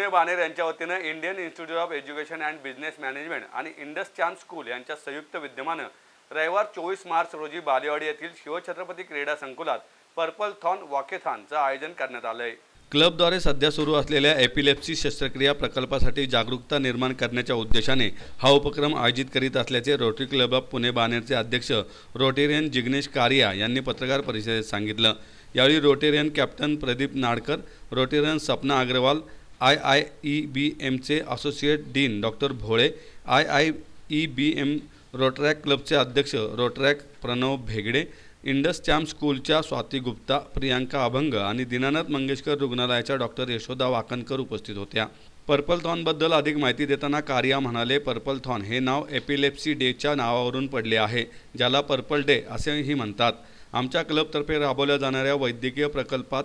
पुणे बाणेर यांच्या वतीने Indian institute of education and business management आणि इंडस चांद स्कूल यांच्या संयुक्त विद्यमाने रविवार 24 मार्च रोजी बालेवाडी येथील शिवछत्रपती क्रीडा संकुलात पर्पल थॉन वॉकेथॉनचे आयोजन करण्यात आले आहे। क्लबद्वारे सध्या सुरू असलेल्या एपिलेप्सी शस्त्रक्रिया प्रकल्पासाठी जागरूकता निर्माण करण्याच्या उद्देशाने हा उपक्रम आयोजित करीत असल्याचे रोटरी क्लब ऑफ पुणे बाणेरचे अध्यक्ष रोटेरियन जिग्नेश कारिया यांनी पत्रकार परिषदेत सांगितलं। यावेळी Rotarian captain Pradeep Nadkar, Rotarian Sapna Agarwal, IIEBMचे associate dean doctor Bhole, IIEBM Rotaract क्लबचे अध्यक्ष रोटरॅक प्रणव भेगडे, इंडस चांद स्कूलच्या स्वाती गुप्ता, प्रियांका अभंग आणि दीनानाथ मंगेशकर रुग्णालयाच्या डॉक्टर यशोदा वाकणकर उपस्थित होत्या। पर्पल थॉनबद्दल अधिक माहिती देताना कारिया म्हणाले, पर्पल थॉन हे नाव एपिलेप्सी डेच्या नावावरून पडले आहे, ज्याला पर्पल डे असेही म्हणतात। आमच्या क्लबतर्फे राबवल्या जाणाऱ्या वैद्यकीय प्रकल्पात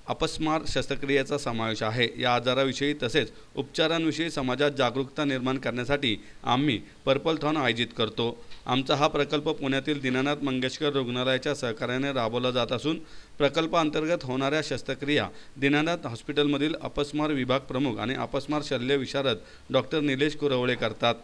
अपस्मार शस्त्रक्रियेचा समावेश आहे। या आजाराविषयी तसेच उपचारांविषयी समाजात जागरूकता निर्माण करण्यासाठी आम्ही पर्पल थॉन आयोजित करतो। आमचा हा प्रकल्प पुण्यातील दीनानाथ मंगेशकर रुग्णालयाच्या सहकार्याने राबवला जात असून प्रकल्पाअंतर्गत होणाऱ्या शस्त्रक्रिया दीनानाथ हॉस्पिटलमधील अपस्मार विभाग प्रमुख आणि अपस्मार शल्य विशारद डॉक्टर निलेश कुरवळे करतात।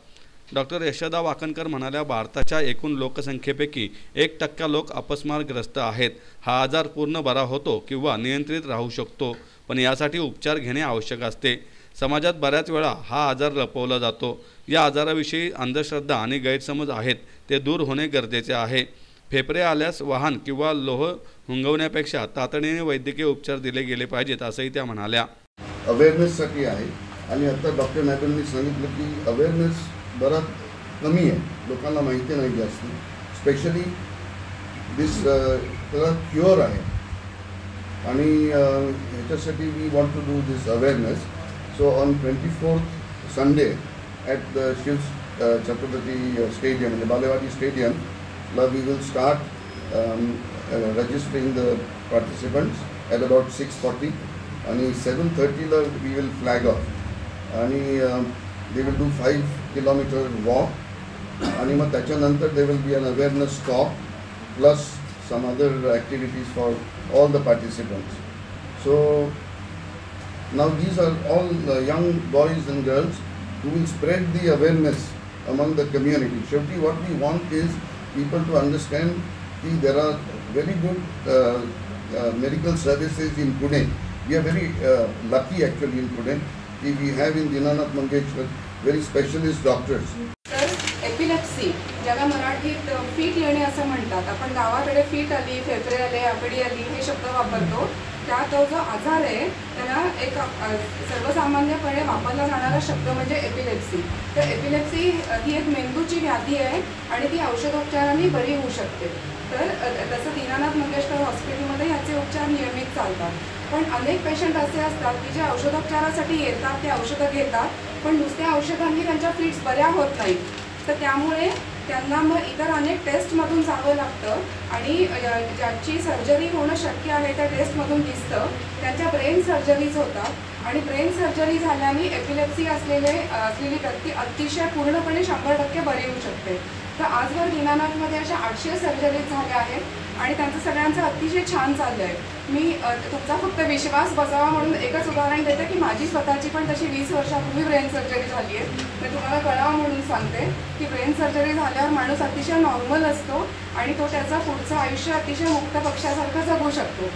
डॉक्टर यशोदा वाकणकर म्हणाल्या, भारताच्या एकूण लोकसंख्येपैकी 1% लोक अपस्मारग्रस्त आहेत। हा आजार पूर्ण बरा होतो किंवा नियंत्रित राहू शकतो, पण यासाठी उपचार घेणे आवश्यक असते। समाजात बऱ्याच वेळा हा आजार लपवला जातो। या आजाराविषयी अंधश्रद्धा आणि गैरसमज आहेत, ते दूर होणे गरजेचे आहे। फेफरे आल्यास वाहन किंवा लोह हुंगवण्यापेक्षा तातडीने वैद्यकीय उपचार दिले गेले पाहिजेत, असंही त्या म्हणाल्या। अवेअरनेससाठी आहे आणि आता डॉक्टर मॅडमनी सांगितलं की अवेअरनेस बराच कमी आहे, लोकांना माहिती नाही जास्त, स्पेशली दिस त्याला क्युअर आहे आणि ह्याच्यासाठी we want to do this awareness. So on 24th Sunday at the Shiv Chhatrapati stadium म्हणजे बालेवाडी स्टेडियम ला we will start registering the participants at about 6:40 आणि 7:30 ला वी विल फ्लॅग ऑफ आणि they will do 5 kilometer walk आणि मग त्याच्यानंतर there will be an awareness talk plus some other activities for all the participants. So now these are all young boys and girls who will spread the awareness among the community. Surely what we want is people to understand that there are very good medical services in Pune. We are very lucky actually in Pune. We have in Dinanath Mangeshkar very specialist doctors. तर epilepsy ज्याला मराठीत feet येणे असं म्हणतात, आपण गावाकडे feet आली, फेफरे आले, आकडी आली हे शब्द वापरतो। त्या तो जो आजार आहे त्याला एक सर्वसामान्यपणे वापरला जाणारा शब्द म्हणजे एपिलेप्सी। तर एपिलेप्सी ही एक मेंदूची व्याधी आहे आणि ती औषधोपचारांनी बरी होऊ शकते। तर तसं दीनानाथ मंगेशकर हॉस्पिटलमध्ये याचे उपचार नियमित चालतात, पण अनेक पेशंट असे असतात की जे औषधोपचारासाठी येतात, ते औषधं घेतात, पण नुसत्या औषधांनी त्यांच्या फिट्स बऱ्या होत नाहीत। तर त्यामुळे त्यांना मग इतर अनेक टेस्टमधून जावं लागतं आणि ज्याची सर्जरी होणं शक्य आहे त्या टेस्टमधून दिसतं त्यांच्या ब्रेन सर्जरीज होतात आणि ब्रेन सर्जरी झाल्याने एपिलेप्सी असलेली व्यक्ती अतिशय पूर्णपणे 100% बरी होऊ शकते। तर आजवर दीनानाथमध्ये अशा 800 सर्जरीज झाल्या आहेत आणि त्यांचं सगळ्यांचं अतिशय छान चाललं आहे। मी तुमचा फक्त विश्वास बसावा म्हणून एकच उदाहरण देते की माझी स्वतःची पण तशी 20 वर्षापूर्वी ब्रेन सर्जरी झाली आहे। मी तुम्हाला कळावं म्हणून सांगते की ब्रेन सर्जरी झाल्यावर माणूस अतिशय नॉर्मल असतो आणि तो त्याचं पुढचं आयुष्य अतिशय मुक्त पक्षासारखं जगू शकतो।